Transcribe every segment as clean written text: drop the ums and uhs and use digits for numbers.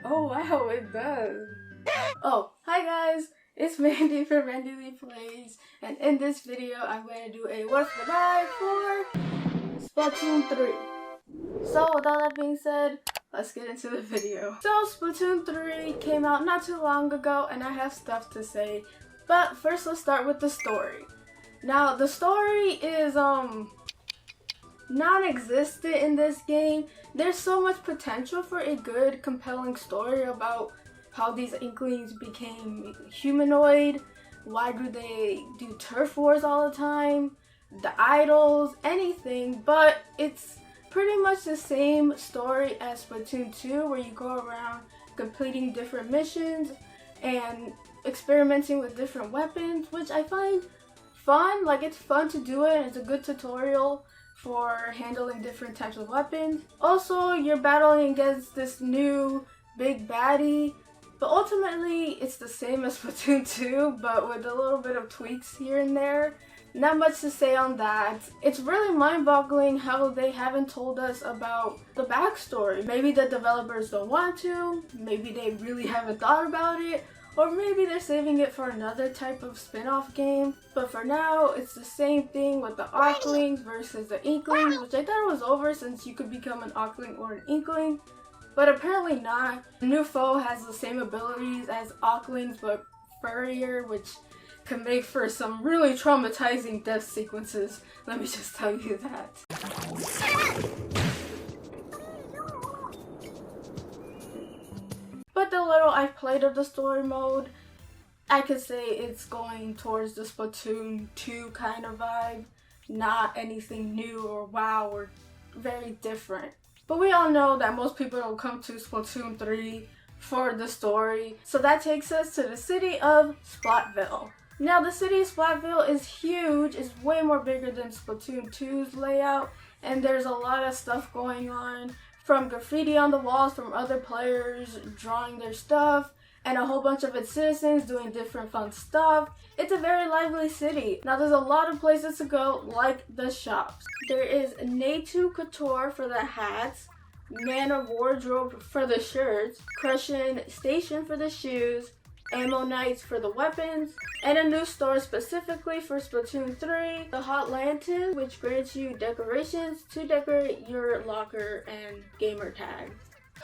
Oh wow, it does. Oh, hi guys, it's Mandy from Mandyleeplays, and in this video I'm going to do a what's the buy for Splatoon 3. So with all that being said, let's get into the video. So Splatoon 3 came out not too long ago and I have stuff to say, but first let's start with the story. Now the story is non-existent in this game. There's so much potential for a good, compelling story about how these Inklings became humanoid, why do they do turf wars all the time, the idols, anything, but it's pretty much the same story as Splatoon 2, where you go around completing different missions and experimenting with different weapons, which I find fun. Like, it's fun to do it, and it's a good tutorial for handling different types of weapons. Also, you're battling against this new big baddie, but ultimately it's the same as Splatoon 2, but with a little bit of tweaks here and there. Not much to say on that. It's really mind-boggling how they haven't told us about the backstory. Maybe the developers don't want to, maybe they really haven't thought about it, or maybe they're saving it for another type of spin-off game. But for now, it's the same thing with the Arklings versus the Inklings, which I thought was over since you could become an Arkling or an Inkling. But apparently not. The new foe has the same abilities as Arklings, but furrier, which can make for some really traumatizing death sequences. Let me just tell you that. But the little I've played of the story mode, I could say it's going towards the Splatoon 2 kind of vibe. Not anything new or wow or very different. But we all know that most people don't come to Splatoon 3 for the story. So that takes us to the city of Splatsville. Now the city of Splatsville is huge. It's way more bigger than Splatoon 2's layout. And there's a lot of stuff going on. From graffiti on the walls from other players drawing their stuff, and a whole bunch of its citizens doing different fun stuff. It's a very lively city. Now there's a lot of places to go, like the shops. There is Natu Couture for the hats, Man of Wardrobe for the shirts, Crushing Station for the shoes, Ammo Nights for the weapons, and a new store specifically for Splatoon 3, the Hot Lantern, which grants you decorations to decorate your locker and gamer tags.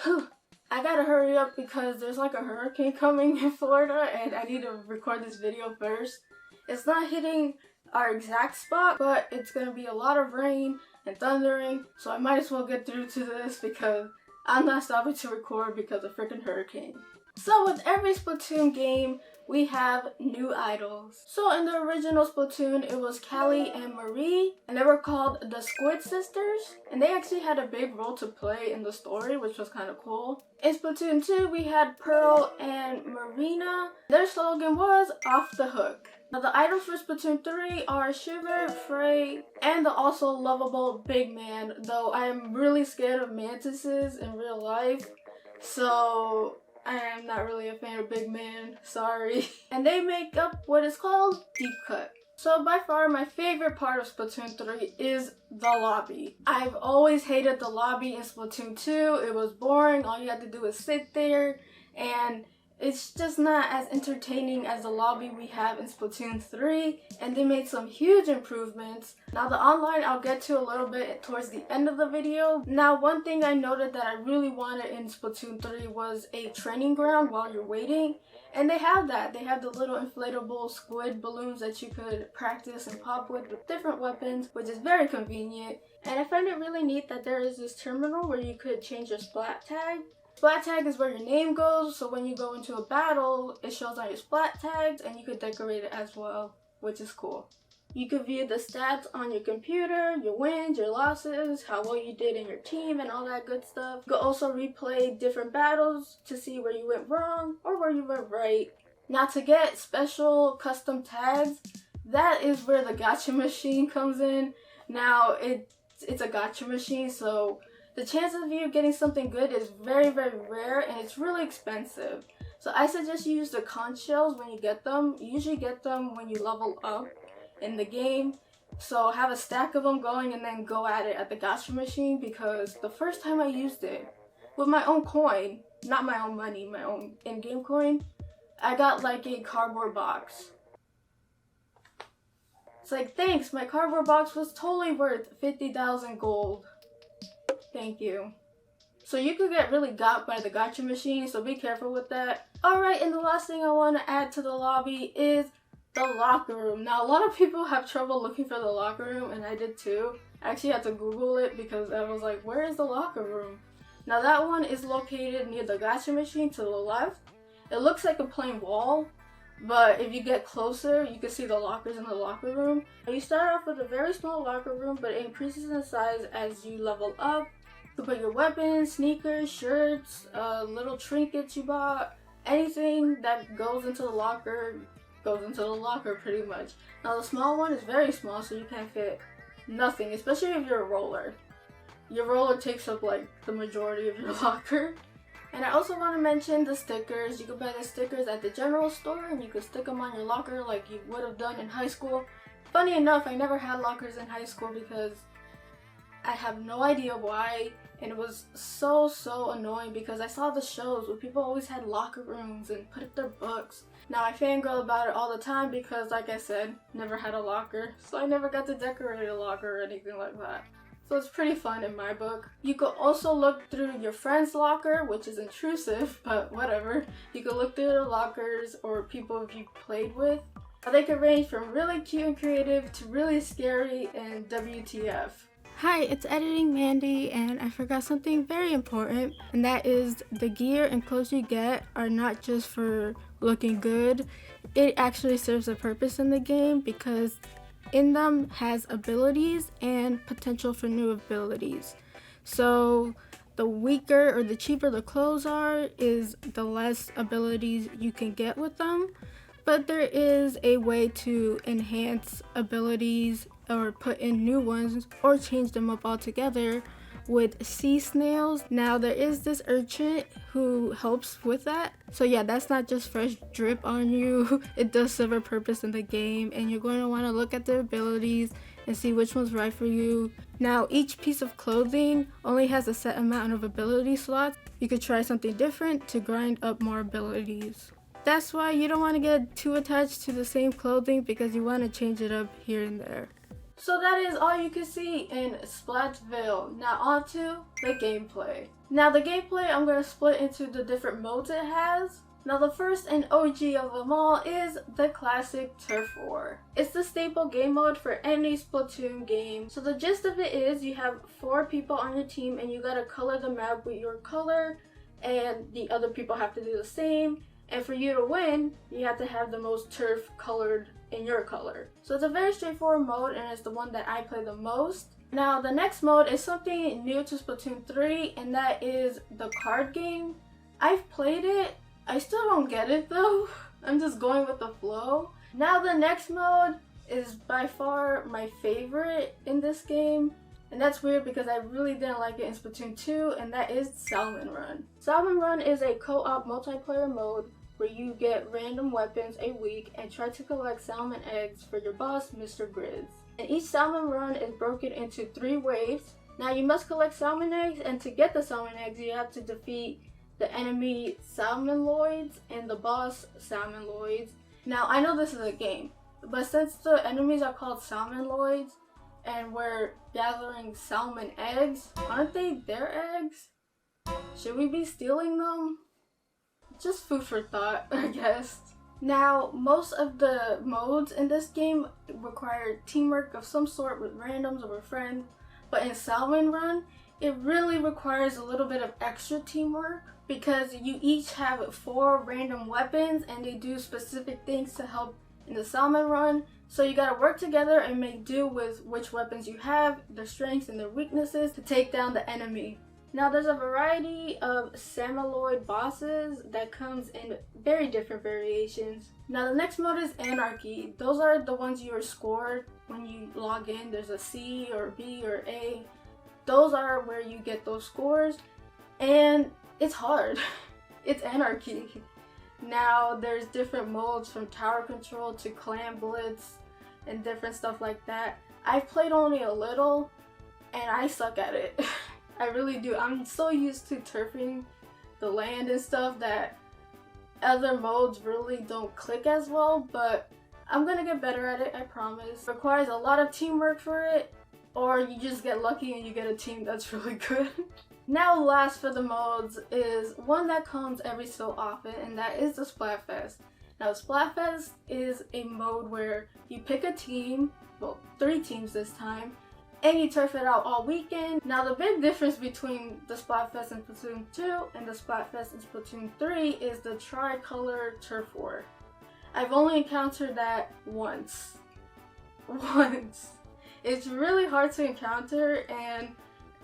Whew. I gotta hurry up because there's like a hurricane coming in Florida and I need to record this video first. It's not hitting our exact spot, but it's gonna be a lot of rain and thundering, so I might as well get through to this because I'm not stopping to record because of freaking hurricane. So with every Splatoon game, we have new idols. So in the original Splatoon, it was Callie and Marie, and they were called the Squid Sisters, and they actually had a big role to play in the story, which was kind of cool. In Splatoon 2, we had Pearl and Marina. Their slogan was "Off the Hook." Now the idols for Splatoon 3 are Shiver, Frey, and the also lovable Big Man, though I am really scared of mantises in real life, so I am not really a fan of Big Man, sorry. And they make up what is called Deep Cut. So by far my favorite part of Splatoon 3 is the lobby. I've always hated the lobby in Splatoon 2. It was boring, all you had to do was sit there, and it's just not as entertaining as the lobby we have in Splatoon 3, and they made some huge improvements. Now the online I'll get to a little bit towards the end of the video. Now one thing I noted that I really wanted in Splatoon 3 was a training ground while you're waiting, and they have that. They have the little inflatable squid balloons that you could practice and pop with different weapons, which is very convenient. And I find it really neat that there is this terminal where you could change your splat tag. Splat tag is where your name goes, so when you go into a battle, it shows on your splat tags, and you could decorate it as well, which is cool. You can view the stats on your computer, your wins, your losses, how well you did in your team, and all that good stuff. You can also replay different battles to see where you went wrong or where you went right. Now to get special custom tags, that is where the gacha machine comes in. Now it's a gacha machine, so the chances of you getting something good is very, very rare, and it's really expensive. So I suggest you use the conch shells when you get them. You usually get them when you level up in the game, So have a stack of them going and then go at it at the gacha machine, because the first time I used it with my own coin, not my own money, my own in-game coin, I got like a cardboard box. It's like, thanks, my cardboard box was totally worth 50,000 gold. Thank you. So you could get really got by the gacha machine, so be careful with that. Alright, and the last thing I want to add to the lobby is the locker room. Now, a lot of people have trouble looking for the locker room, and I did too. I actually had to Google it because I was like, where is the locker room? Now, that one is located near the gacha machine to the left. It looks like a plain wall, but if you get closer, you can see the lockers in the locker room. You start off with a very small locker room, but it increases in size as you level up. You can put your weapons, sneakers, shirts, little trinkets you bought, anything that goes into the locker pretty much. Now the small one is very small, so you can't fit nothing, especially if you're a roller. Your roller takes up like the majority of your locker. And I also want to mention the stickers. You can buy the stickers at the general store and you can stick them on your locker like you would have done in high school. Funny enough, I never had lockers in high school because I have no idea why. And it was so annoying because I saw the shows where people always had locker rooms and put up their books. Now I fangirl about it all the time because, like I said, never had a locker. So I never got to decorate a locker or anything like that. So it's pretty fun in my book. You could also look through your friend's locker, which is intrusive, but whatever. You could look through their lockers or people you've played with. They could range from really cute and creative to really scary and WTF. Hi, it's Editing Mandy, and I forgot something very important, and that is the gear and clothes you get are not just for looking good. It actually serves a purpose in the game because in them has abilities and potential for new abilities. So the weaker or the cheaper the clothes are is the less abilities you can get with them. But there is a way to enhance abilities or put in new ones or change them up altogether with sea snails. Now there is this urchin who helps with that. So yeah, that's not just fresh drip on you. It does serve a purpose in the game, and you're going to want to look at their abilities and see which one's right for you. Now each piece of clothing only has a set amount of ability slots. You could try something different to grind up more abilities. That's why you don't want to get too attached to the same clothing because you want to change it up here and there. So that is all you can see in Splatsville. Now on to the gameplay. Now the gameplay I'm going to split into the different modes it has. Now the first and OG of them all is the classic Turf War. It's the staple game mode for any Splatoon game. So the gist of it is you have 4 people on your team and you gotta color the map with your color, and the other people have to do the same. And for you to win, you have to have the most turf colored in your color. So it's a very straightforward mode, and it's the one that I play the most. Now the next mode is something new to Splatoon 3, and that is the card game. I've played it. I still don't get it though. I'm just going with the flow. Now the next mode is by far my favorite in this game. And that's weird because I really didn't like it in Splatoon 2, and that is Salmon Run. Salmon Run is a co-op multiplayer mode where you get random weapons a week and try to collect salmon eggs for your boss, Mr. Grizz. And each Salmon Run is broken into 3 waves. Now you must collect salmon eggs, and to get the salmon eggs you have to defeat the enemy Salmonloids and the boss Salmonloids. Now I know this is a game, but since the enemies are called Salmonloids, and we're gathering salmon eggs, aren't they their eggs? Should we be stealing them? Just food for thought, I guess. Now, most of the modes in this game require teamwork of some sort with randoms or a friend, but in Salmon Run, it really requires a little bit of extra teamwork because you each have 4 random weapons and they do specific things to help in the Salmon Run. So you gotta work together and make do with which weapons you have, their strengths and their weaknesses to take down the enemy. Now there's a variety of Salmonloid bosses that comes in very different variations. Now the next mode is Anarchy. Those are the ones you are scored when you log in. There's a C or B or A. Those are where you get those scores, and it's hard. It's Anarchy. Now there's different modes from tower control to clan blitz and different stuff like that. I've played only a little and I suck at it. I really do. I'm so used to turfing the land and stuff that other modes really don't click as well, but I'm gonna get better at it, I promise. It requires a lot of teamwork for it, or you just get lucky and you get a team that's really good. Now last for the modes is one that comes every so often, and that is the Splatfest. Now Splatfest is a mode where you pick a team, well 3 teams this time, and you turf it out all weekend. Now the big difference between the Splatfest in Splatoon 2 and the Splatfest in Splatoon 3 is the tricolor turf war. I've only encountered that once. It's really hard to encounter and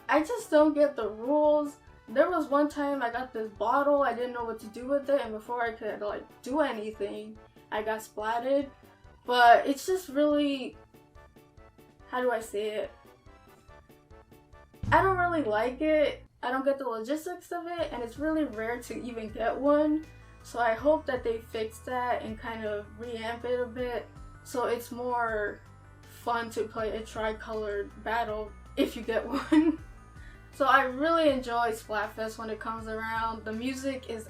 I just don't get the rules. There was one time I got this bottle, I didn't know what to do with it, and before I could like do anything, I got splatted. But it's just really, how do I say it? I don't really like it. I don't get the logistics of it, and it's really rare to even get one. So I hope that they fix that and kind of reamp it a bit so it's more fun to play a tricolored battle if you get one. So I really enjoy Splatfest when it comes around. The music is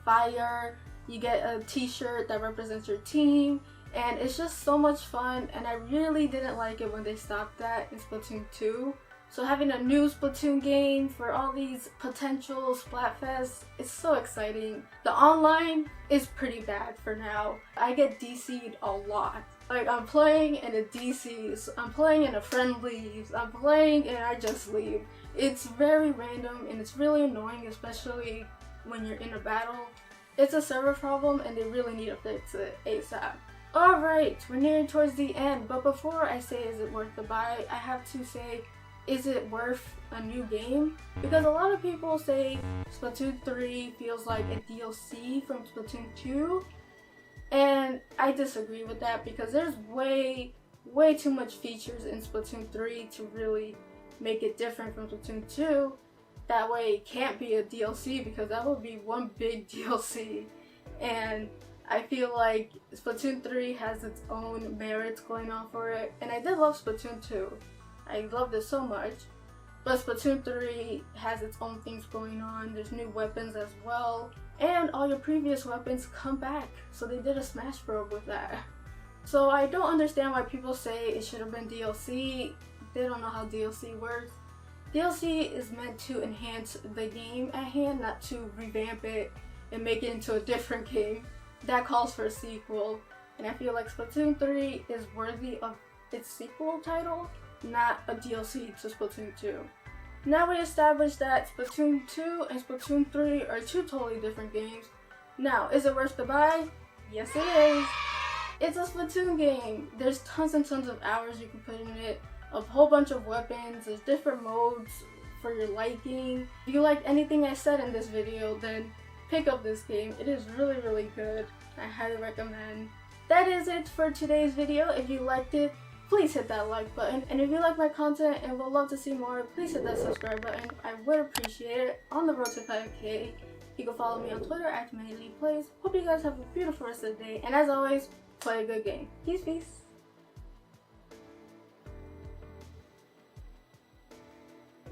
fire. You get a t-shirt that represents your team, and it's just so much fun, and I really didn't like it when they stopped that in Splatoon 2. So having a new Splatoon game for all these potential Splatfests is so exciting. The online is pretty bad for now. I get DC'd a lot. Like I'm playing and it DCs, I'm playing and a friend leaves, I'm playing and I just leave. It's very random and it's really annoying, especially when you're in a battle. It's a server problem and they really need to fix it ASAP. Alright, we're nearing towards the end, but before I say is it worth the buy, I have to say, is it worth a new game? Because a lot of people say Splatoon 3 feels like a DLC from Splatoon 2, and I disagree with that because there's way too much features in Splatoon 3 to really make it different from Splatoon 2. That way it can't be a DLC because that would be one big DLC, and I feel like Splatoon 3 has its own merits going on for it, and I did love Splatoon 2. I loved it so much, but Splatoon 3 has its own things going on. There's new weapons as well, and all your previous weapons come back, so they did a smash probe with that. So I don't understand why people say it should have been DLC. They don't know how DLC works. DLC is meant to enhance the game at hand, not to revamp it and make it into a different game. That calls for a sequel, and I feel like Splatoon 3 is worthy of its sequel title, not a DLC to Splatoon 2. Now we established that Splatoon 2 and Splatoon 3 are 2 totally different games. Now, is it worth the buy? Yes it is! It's a Splatoon game! There's tons and tons of hours you can put in it, a whole bunch of weapons, there's different modes for your liking. If you liked anything I said in this video, then pick up this game. It is really good. I highly recommend. That is it for today's video. If you liked it, please hit that like button, and if you like my content and would love to see more, please hit that subscribe button. I would appreciate it. On the road to 5K, you can follow me on Twitter at Mandyleeplays. Hope you guys have a beautiful rest of the day, and as always, play a good game. Peace.